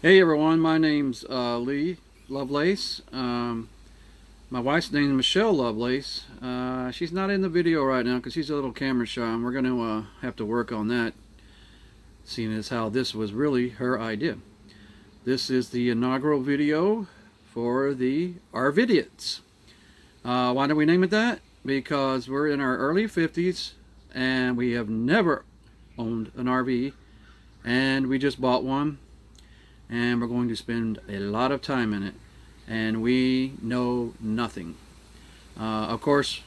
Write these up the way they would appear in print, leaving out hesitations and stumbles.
Hey everyone, my name's Lee Lovelace. My wife's name is Michelle Lovelace. She's not in the video right now because she's a little camera shy, and we're going to have to work on that, seeing as how this was really her idea. This is the inaugural video for the RVIdiots. Why do we name it that? Because we're in our early 50s and we have never owned an RV, and we just bought one. And we're going to spend a lot of time in it, and we know nothing. Of course,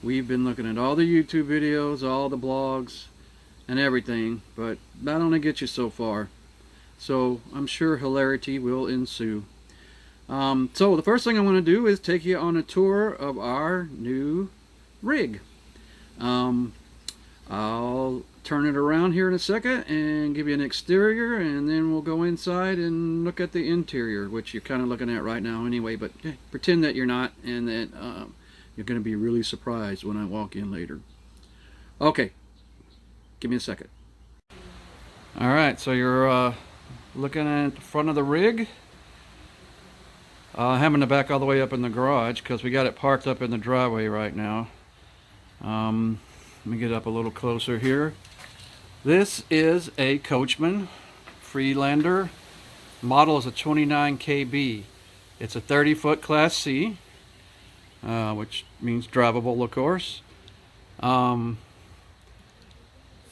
we've been looking at all the YouTube videos, all the blogs, and everything, but that only gets you so far. So I'm sure hilarity will ensue. So the first thing I want to do is take you on a tour of our new rig. I'll turn it around here in a second and give you an exterior, and then we'll go inside and look at the interior, which you're kind of looking at right now anyway, but pretend that you're not, and that you're going to be really surprised when I walk in later. Okay, give me a second. Alright, so you're looking at the front of the rig. Having to back all the way up in the garage because we got it parked up in the driveway right now. Let me get up a little closer here. This is a Coachman Freelander. Model is a 29 KB. It's a 30-foot Class C, which means drivable, of course.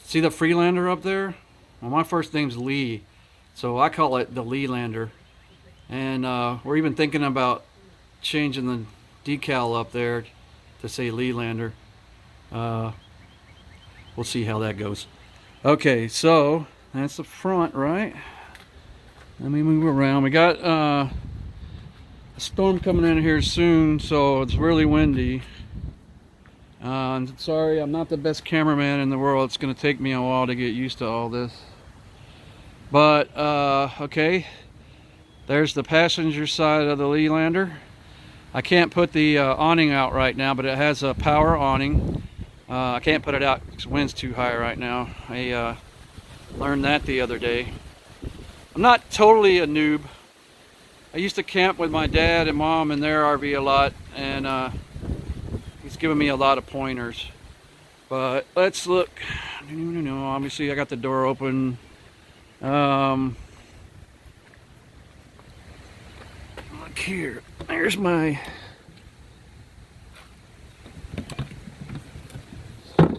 See the Freelander up there? Well, my first name's Lee, so I call it the Leelander. And we're even thinking about changing the decal up there to say Leelander. We'll see how that goes. Okay, so that's the front, right? Let me move around. We got a storm coming in here soon, so it's really windy. Sorry, I'm not the best cameraman in the world. It's going to take me a while to get used to all this. But, okay. There's the passenger side of the Leelander. I can't put the awning out right now, but it has a power awning. I can't put it out because the wind's too high right now. I learned that the other day. I'm not totally a noob. I used to camp with my dad and mom in their RV a lot, and he's given me a lot of pointers. But let's look. Obviously I got the door open. Look here. There's my...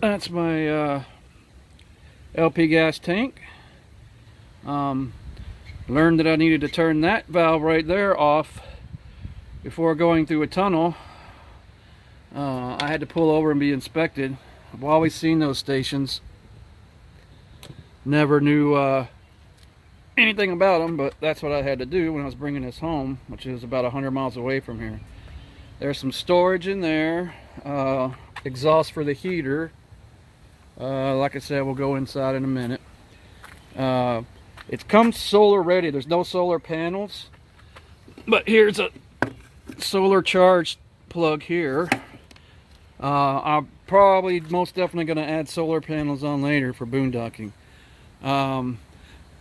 That's my LP gas tank. Learned that I needed to turn that valve right there off before going through a tunnel. I had to pull over and be inspected. I've always seen those stations. Never knew anything about them, but that's what I had to do when I was bringing this home, which is about 100 miles away from here. There's some storage in there. Exhaust for the heater. Like I said, we'll go inside in a minute. It comes solar ready. There's no solar panels, but here's a solar charged plug here. I'm probably most definitely going to add solar panels on later for boondocking.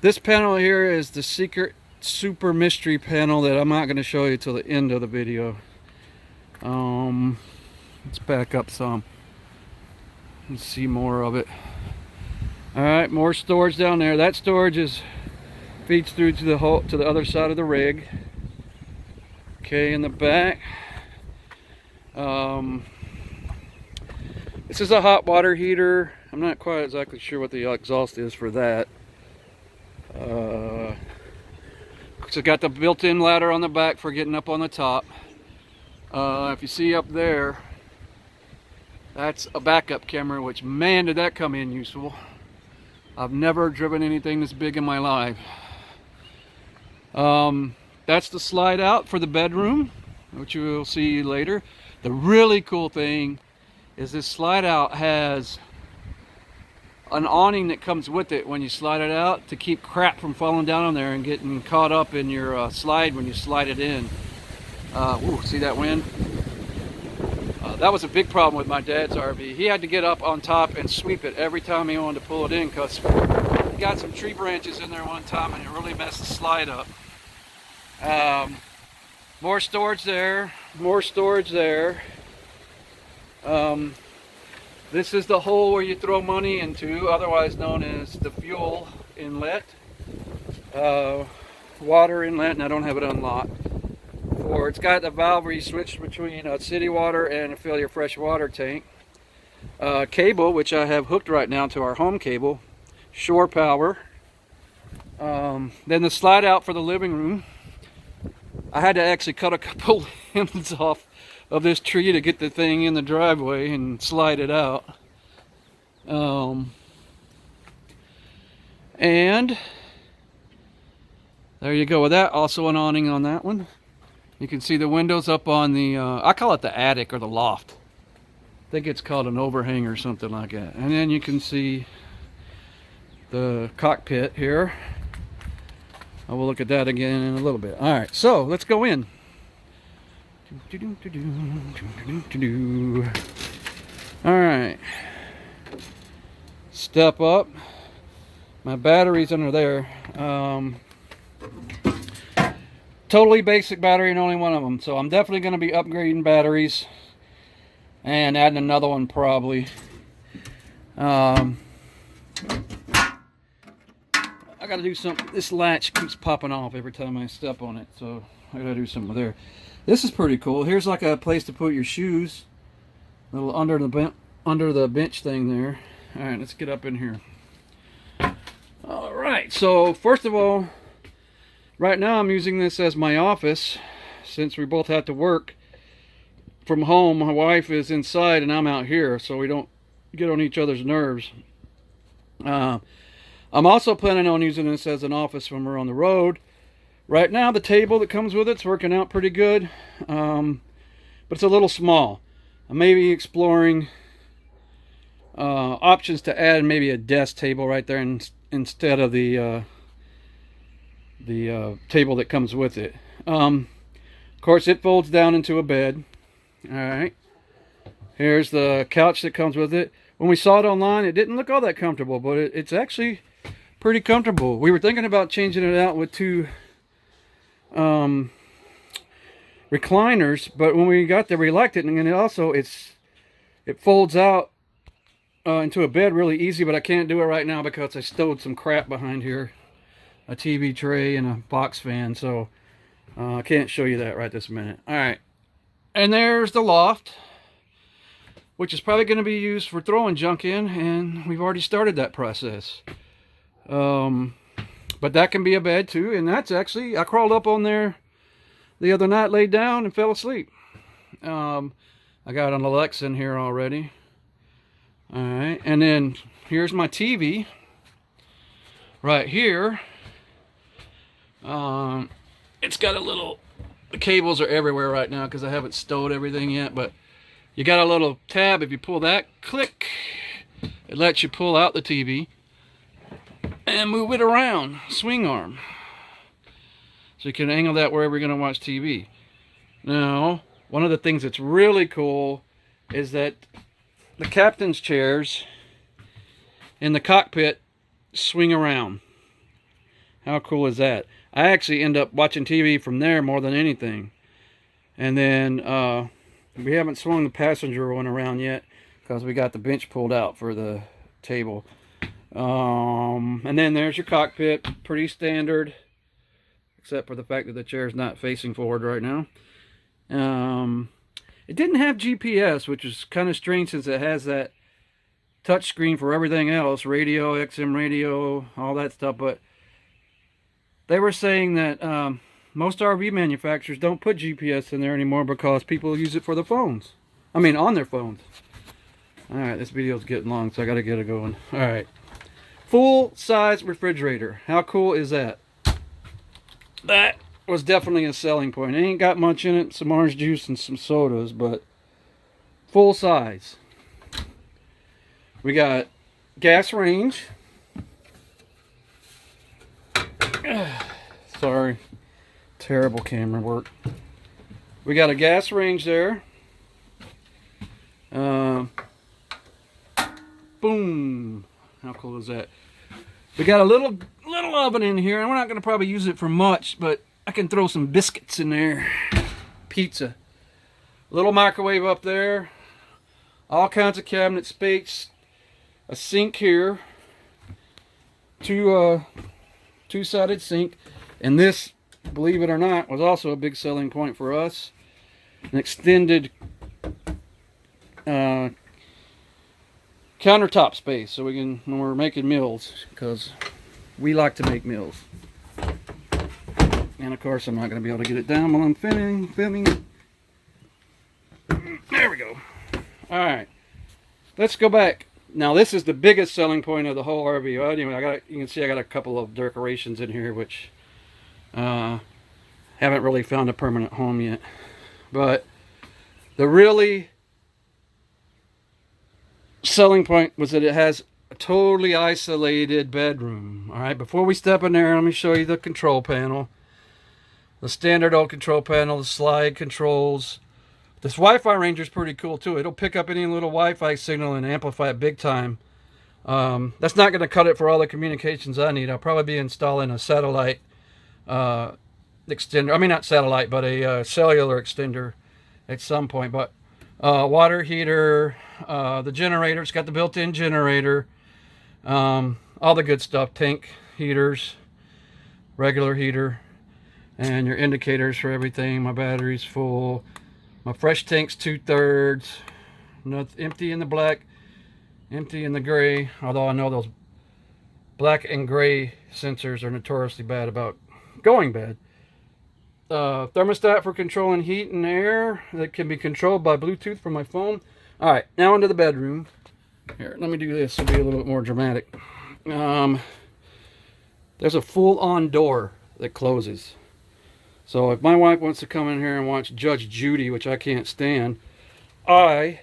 This panel here is the secret super mystery panel that I'm not going to show you till the end of the video. Let's back up some. Let's see more of it. Alright, more storage down there. That storage feeds through to the other side of the rig. Okay, in the back. This is a hot water heater. I'm not quite exactly sure what the exhaust is for that. It's got the built-in ladder on the back for getting up on the top. If you see up there, that's a backup camera, which, man, did that come in useful. I've never driven anything this big in my life. That's the slide out for the bedroom, which you will see later. The really cool thing is this slide out has an awning that comes with it when you slide it out to keep crap from falling down on there and getting caught up in your slide when you slide it in. Ooh, see that wind? That was a big problem with my dad's RV. He had to get up on top and sweep it every time he wanted to pull it in because got some tree branches in there one time and it really messed the slide up. More storage there, more storage there. This is the hole where you throw money into, otherwise known as the fuel inlet, water inlet, and I don't have it unlocked. Or it's got a valve where you switch between city water and fill your fresh water tank. Cable, which I have hooked right now to our home cable, shore power. Then the slide out for the living room. I had to actually cut a couple limbs off of this tree to get the thing in the driveway and slide it out. And there you go with that. Also an awning on that one. You can see the windows up on the, I call it the attic or the loft. I think it's called an overhang or something like that. And then you can see the cockpit here. I will look at that again in a little bit. All right, so let's go in. All right, step up. My battery's under there. Totally basic battery and only one of them. So I'm definitely going to be upgrading batteries and adding another one probably. I got to do something. This latch keeps popping off every time I step on it, so I got to do something there. This is pretty cool. Here's like a place to put your shoes, a little under the bench thing there. All right, let's get up in here. All right, so first of all, right now I'm using this as my office since we both have to work from home. My wife is inside and I'm out here, so we don't get on each other's nerves. I'm also planning on using this as an office when we're on the road. Right now the table that comes with it's working out pretty good, but it's a little small. I may be exploring options to add maybe a desk table right there instead of the table that comes with it. Of course it folds down into a bed. Alright, here's the couch that comes with it. When we saw it online, it didn't look all that comfortable, but it's actually pretty comfortable. We were thinking about changing it out with two recliners, but when we got there we liked it, and it also it folds out into a bed really easy, but I can't do it right now because I stowed some crap behind here, a TV tray and a box fan, so I can't show you that right this minute. Alright, and there's the loft, which is probably going to be used for throwing junk in, and we've already started that process. But that can be a bed too, and that's actually, I crawled up on there the other night, laid down, and fell asleep. I got an Alexa in here already. Alright, and then here's my TV right here. It's got a little, the cables are everywhere right now because I haven't stowed everything yet, but you got a little tab. If you pull that, click, it lets you pull out the TV and move it around, swing arm, so you can angle that wherever you're going to watch TV. Now, one of the things that's really cool is that the captain's chairs in the cockpit swing around. How cool is that? I actually end up watching TV from there more than anything. And then we haven't swung the passenger one around yet because we got the bench pulled out for the table. And then there's your cockpit, pretty standard, except for the fact that the chair's not facing forward right now. It didn't have GPS, which is kind of strange since it has that touch screen for everything else, radio, XM radio, all that stuff, but they were saying that most RV manufacturers don't put GPS in there anymore because people use it for the phones. I mean, on their phones. Alright, this video's getting long, so I gotta get it going. Alright. Full-size refrigerator. How cool is that? That was definitely a selling point. It ain't got much in it, some orange juice and some sodas, but full size. We got gas range. Sorry, terrible camera work. We got a gas range there. Boom. How cool is that? We got a little oven in here, and we're not going to probably use it for much, but I can throw some biscuits in there. Pizza. Little microwave up there. All kinds of cabinet space. A sink here. Two-sided sink. And this, believe it or not, was also a big selling point for us. An extended countertop space, so we can, when we're making meals, because we like to make meals. And of course, I'm not going to be able to get it down while I'm filming. There we go. All right, let's go back. Now, this is the biggest selling point of the whole RV. Well, anyway, you can see I got a couple of decorations in here, which haven't really found a permanent home yet. But the really selling point was that it has a totally isolated bedroom. All right, before we step in there, let me show you the control panel. The standard old control panel, the slide controls. This Wi-Fi Ranger is pretty cool too. It'll pick up any little Wi-Fi signal and amplify it big time. That's not going to cut it for all the communications I need. I'll probably be installing a satellite extender. I mean, not satellite, but a cellular extender at some point. But water heater, the generator. It's got the built-in generator. All the good stuff. Tank heaters, regular heater, and your indicators for everything. My battery's full. My fresh tank's 2/3. Not empty in the black, empty in the gray. Although I know those black and gray sensors are notoriously bad about going bad. Thermostat for controlling heat and air that can be controlled by Bluetooth from my phone. All right, now into the bedroom. Here, let me do this. It'll be a little bit more dramatic. There's a full-on door that closes. So if my wife wants to come in here and watch Judge Judy, which I can't stand, I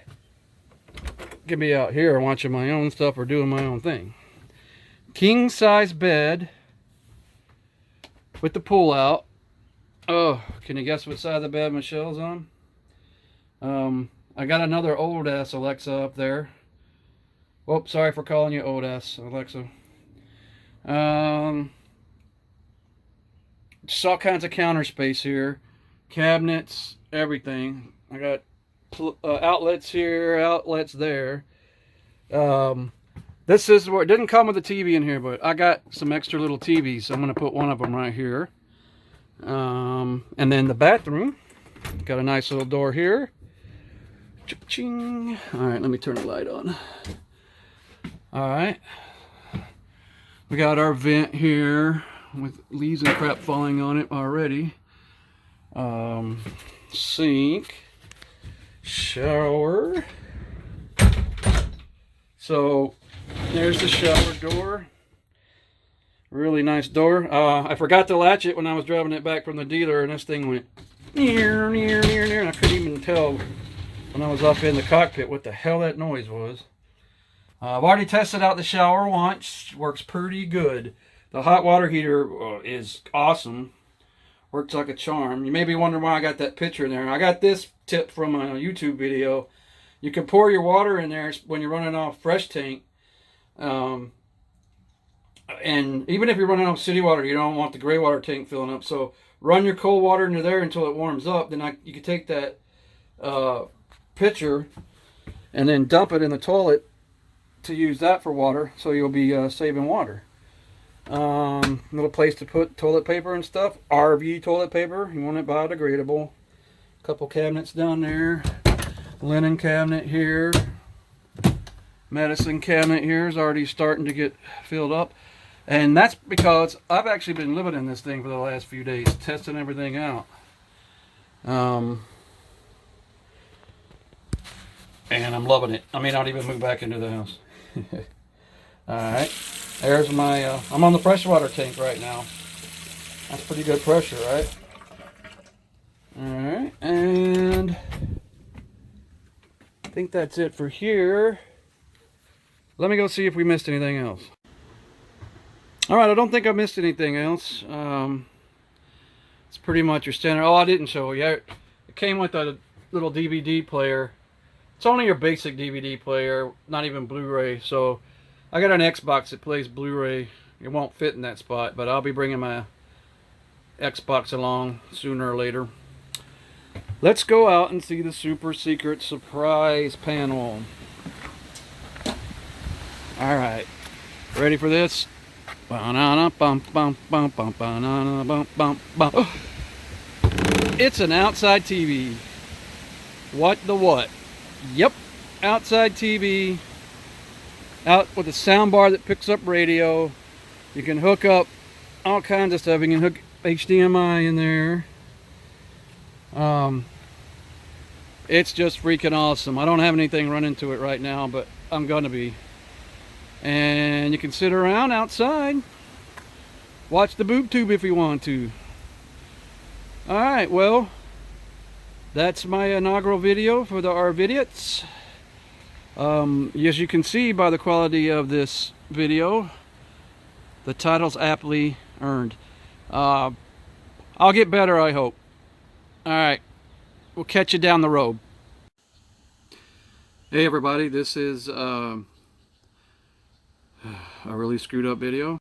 can be out here watching my own stuff or doing my own thing. King size bed with the pull out. Oh, can you guess what side of the bed Michelle's on? I got another old ass Alexa up there. Whoop, sorry for calling you old ass Alexa. Just all kinds of counter space here, cabinets, everything. I got outlets here, outlets there. This is where it didn't come with a TV in here, but I got some extra little TVs, so I'm going to put one of them right here. And then the bathroom, got a nice little door here. Cha-ching. All right, let me turn the light on. All right, we got our vent here with leaves and crap falling on it already. Sink, shower. So there's the shower door. Really nice door. I forgot to latch it when I was driving it back from the dealer, and this thing went near, and I couldn't even tell when I was up in the cockpit what the hell that noise was. I've already tested out the shower once. Works pretty good. The hot water heater is awesome. Works like a charm. You may be wondering why I got that picture in there. I got this tip from a YouTube video. You can pour your water in there when you're running off fresh tank. And even if you're running off city water, you don't want the gray water tank filling up. So run your cold water into there until it warms up. Then you can take that pitcher and then dump it in the toilet to use that for water. So you'll be saving water. Little place to put toilet paper and stuff. RV toilet paper. You want it biodegradable. Couple cabinets down there. Linen cabinet here. Medicine cabinet here is already starting to get filled up. And that's because I've actually been living in this thing for the last few days, testing everything out. And I'm loving it. I may not even move back into the house. Alright. There's my, I'm on the freshwater tank right now. That's pretty good pressure, right? Alright, and I think that's it for here. Let me go see if we missed anything else. Alright, I don't think I missed anything else. It's pretty much your standard. Oh, I didn't show you. It came with a little DVD player. It's only your basic DVD player, not even Blu-ray. So I got an Xbox that plays Blu-ray it won't fit in that spot, but I'll be bringing my Xbox along sooner or later. Let's go out and see the super secret surprise panel. Alright, ready for this? It's an outside TV. What the what? Yep, outside TV. Out with a sound bar that picks up radio. You can hook up all kinds of stuff. You can hook HDMI in there. It's just freaking awesome. I don't have anything running to it right now, but I'm gonna be. And you can sit around outside, watch the boob tube if you want to. Alright, well, that's my inaugural video for the RVIdiots. As you can see by the quality of this video, the title's aptly earned. I'll get better, I hope. Alright, we'll catch you down the road. Hey everybody, this is a really screwed up video.